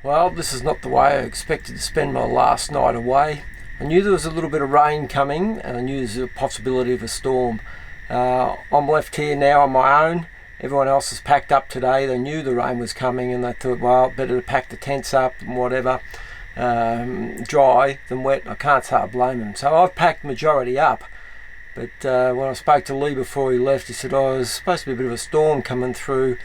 Well, this is not the way I expected to spend my last night away. I knew there was a little bit of rain coming and I knew there was a possibility of a storm. I'm left here now on my own. Everyone else has packed up today. They knew the rain was coming and they thought, well, better to pack the tents up and whatever, dry than wet. I can't say I blame them. So I've packed majority up. But when I spoke to Lee before he left, he said, oh, there's supposed to be a bit of a storm coming through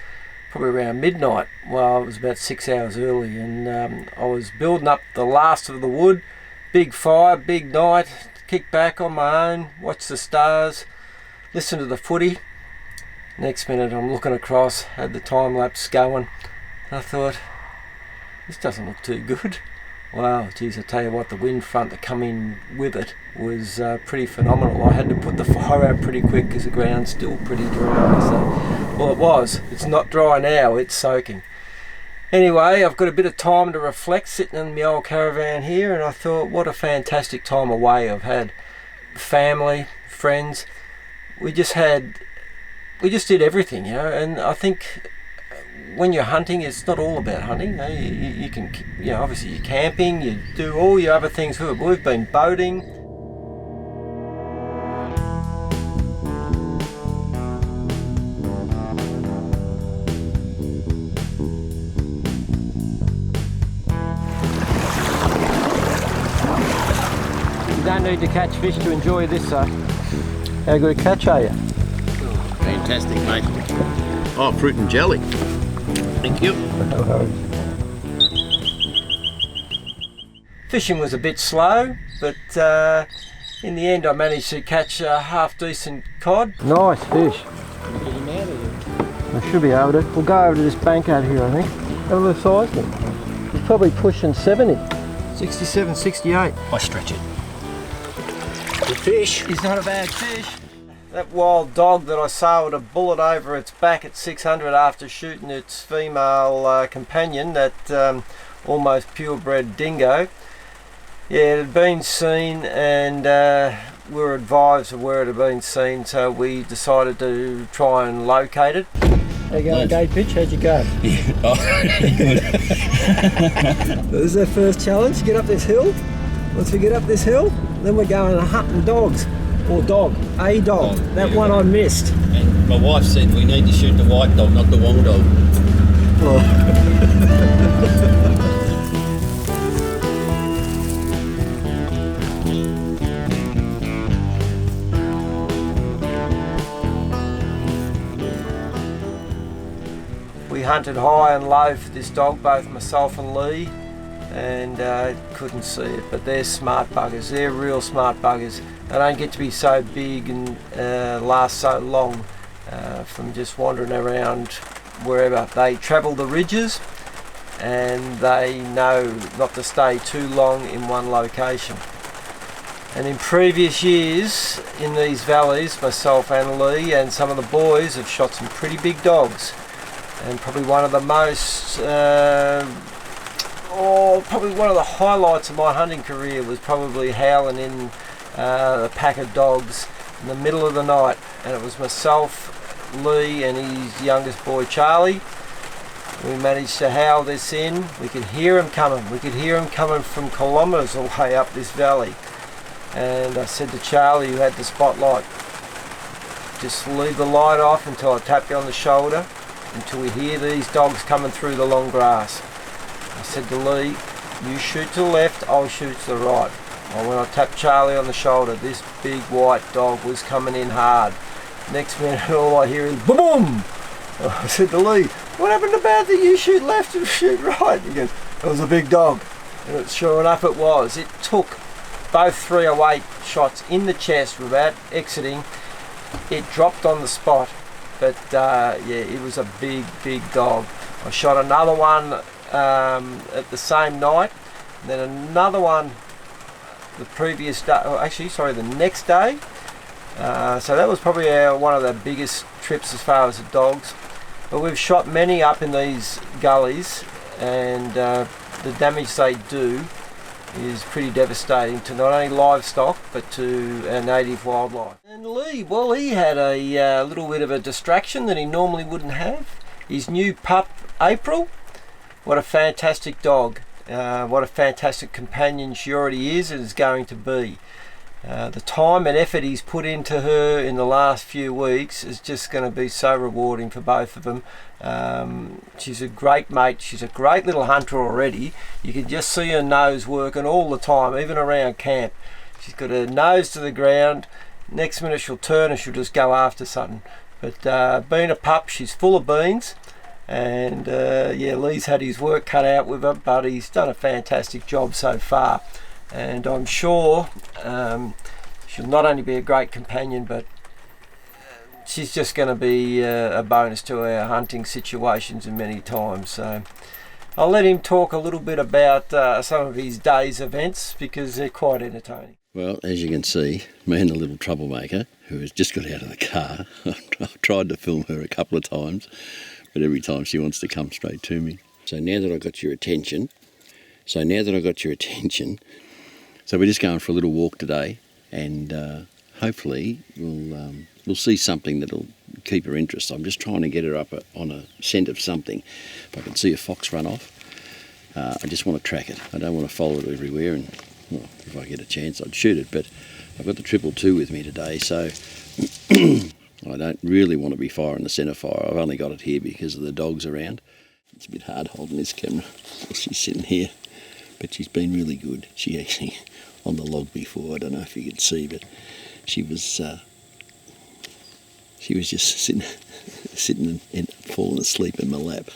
probably around midnight. Well, it was about 6 hours early, and I was building up the last of the wood. Big fire, big night, kick back on my own, watch the stars, listen to the footy. Next minute I'm looking across, had the time lapse going, and I thought, this doesn't look too good. Wow, geez, I tell you what, the wind front that come in with it was pretty phenomenal. I had to put the fire out pretty quick because the ground's still pretty dry. So, well, it was. It's not dry now, it's soaking. Anyway, I've got a bit of time to reflect sitting in my old caravan here, and I thought, what a fantastic time away I've had. Family, friends, we just did everything, you know, and I think when you're hunting, it's not all about hunting. You know, you can, you know, obviously you're camping, you do all your other things. We've been boating. You don't need to catch fish to enjoy this, though. How good a catch are you? Oh, fantastic, mate. Oh, fruit and jelly. Thank you. Fishing was a bit slow, but in the end I managed to catch a half decent cod. Nice fish. Get him out of here. I should be able to. We'll go over to this bank out here, I think. Have a look at the size. He's probably pushing 70. 67, 68. I stretch it. Good fish. He's not a bad fish. That wild dog that I sailed a bullet over its back at 600 after shooting its female companion, that almost purebred dingo. Yeah, it had been seen, and we were advised of where it had been seen, so we decided to try and locate it. How you going, Gate Pitch? How'd you go? Yeah. Oh, good. This is our first challenge, get up this hill. Once we get up this hill, then we're going hunting dogs. Or dog, a dog. That one I missed. And my wife said we need to shoot the white dog, not the wong dog. We hunted high and low for this dog, both myself and Lee, and couldn't see it. But they're smart buggers. They're real smart buggers. They don't get to be so big and last so long from just wandering around wherever. They travel the ridges and they know not to stay too long in one location. And in previous years in these valleys, myself and Lee and some of the boys have shot some pretty big dogs. And probably one of the most, probably one of the highlights of my hunting career was probably howling in a pack of dogs in the middle of the night, and it was myself, Lee and his youngest boy Charlie. We managed to howl this in. We could hear him coming. We could hear him coming from kilometres away up this valley. And I said to Charlie, who had the spotlight, just leave the light off until I tap you on the shoulder, until we hear these dogs coming through the long grass. I said to Lee, you shoot to the left, I'll shoot to the right. Well, when I tapped Charlie on the shoulder, this big white dog was coming in hard. Next minute, all I hear is boom, boom. I said to Lee, what happened about that you shoot left and shoot right? He goes, it was a big dog. And sure enough it was. It took both 308 shots in the chest without exiting. It dropped on the spot. But yeah, it was a big, big dog. I shot another one at the same night, and then another one the previous day, the next day. So that was probably one of the biggest trips as far as the dogs. But we've shot many up in these gullies, and the damage they do is pretty devastating to not only livestock but to our native wildlife. And Lee, well, he had a little bit of a distraction that he normally wouldn't have. His new pup, April, what a fantastic dog, what a fantastic companion she already is and is going to be. The time and effort he's put into her in the last few weeks is just going to be so rewarding for both of them. She's a great mate. She's a great little hunter already. You can just see her nose working all the time, even around camp. She's got her nose to the ground. Next minute she'll turn and she'll just go after something. But being a pup, she's full of beans. And Lee's had his work cut out with her, but he's done a fantastic job so far. And I'm sure she'll not only be a great companion, but she's just going to be a bonus to our hunting situations in many times. So I'll let him talk a little bit about some of his day's events because they're quite entertaining. Well, as you can see, me and the little troublemaker, who has just got out of the car, I've tried to film her a couple of times, but every time she wants to come straight to me. So now that I've got your attention, so we're just going for a little walk today, and hopefully we'll see something that'll keep her interest. I'm just trying to get her up on a scent of something. If I can see a fox run off, I just want to track it. I don't want to follow it everywhere, and well, if I get a chance I'd shoot it, but I've got the 222 with me today, so I don't really want to be firing the centre fire. I've only got it here because of the dogs around. It's a bit hard holding this camera. She's sitting here, but she's been really good. She actually on the log before. I don't know if you could see, but she was just sitting and falling asleep in my lap.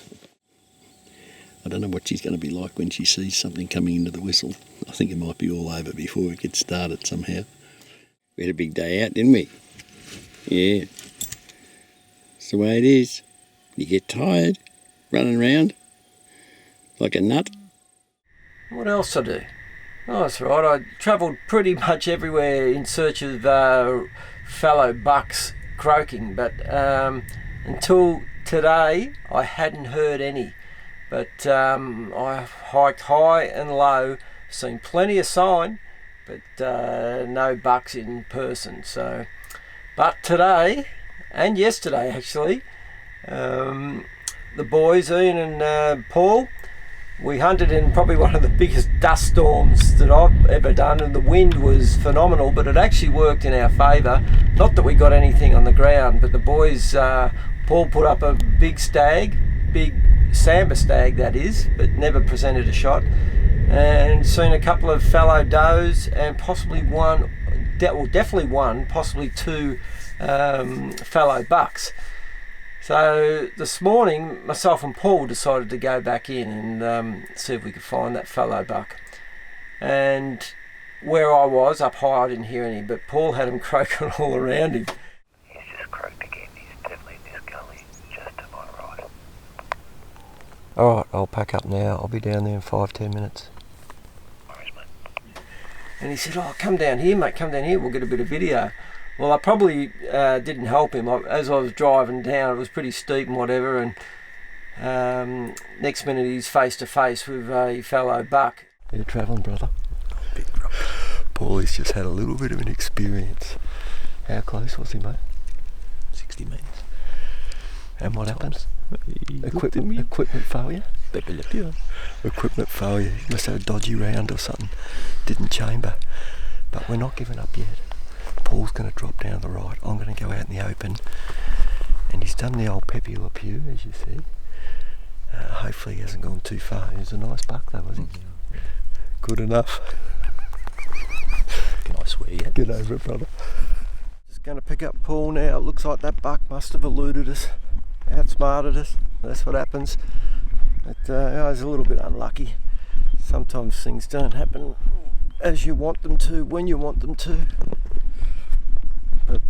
I don't know what she's going to be like when she sees something coming into the whistle. I think it might be all over before it gets started somehow. We had a big day out, didn't we? Yeah. It's the way it is. You get tired running around like a nut. What else I do? Oh, that's right. I travelled pretty much everywhere in search of fallow bucks croaking, but until today I hadn't heard any. But I hiked high and low, seen plenty of sign, but no bucks in person. So, but today and yesterday actually, the boys Ian and Paul, we hunted in probably one of the biggest dust storms that I've ever done, and the wind was phenomenal, but it actually worked in our favour. Not that we got anything on the ground, but the boys, Paul put up a big stag, big sambar stag that is, but never presented a shot, and seen a couple of fallow does and possibly definitely one, possibly two fallow bucks. So this morning, myself and Paul decided to go back in and see if we could find that fallow buck. And where I was, up high, I didn't hear any, but Paul had him croaking all around him. He's just croaked again. He's definitely in this gully, just to my right. Alright, I'll pack up now. I'll be down there in 5-10 minutes. Worries, mate. And he said, oh, come down here, mate, come down here, we'll get a bit of video. Well, I probably didn't help him. As I was driving down, it was pretty steep and whatever, and next minute he's face to face with a fallow buck. How you travelling, brother? Big drop. Paulie's just had a little bit of an experience. How close was he, mate? 60 metres. And what happened? Equipment failure? Equipment failure. He must have a dodgy round or something. Didn't chamber. But we're not giving up yet. Paul's going to drop down the right. I'm going to go out in the open. And he's done the old Pepe Le Pew, as you see. Hopefully he hasn't gone too far. He was a nice buck though, wasn't he? Yeah. Good enough. Can I swear yet? Get over it, brother. Just going to pick up Paul now. It looks like that buck must have eluded us, outsmarted us. That's what happens. But I was a little bit unlucky. Sometimes things don't happen as you want them to, when you want them to. But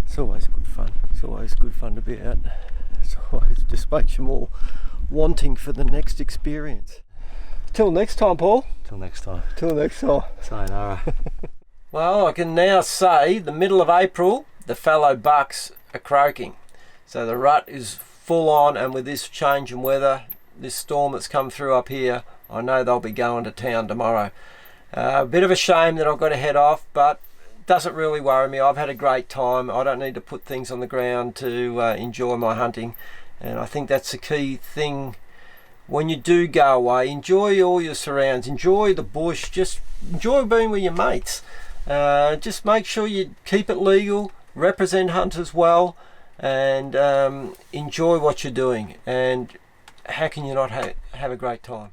it's always good fun. It's always good fun to be out. It's always just makes you more wanting for the next experience. Till next time, Paul. Till next time. Till next time. Sayonara. Well, I can now say the middle of April, the fallow bucks are croaking. So the rut is full on, and with this change in weather, this storm that's come through up here, I know they'll be going to town tomorrow. A bit of a shame that I've got to head off, but it doesn't really worry me. I've had a great time. I don't need to put things on the ground to enjoy my hunting, and I think that's the key thing when you do go away, enjoy all your surrounds, enjoy the bush, just enjoy being with your mates. Just make sure you keep it legal, represent hunters well, and enjoy what you're doing. And how can you not have a great time?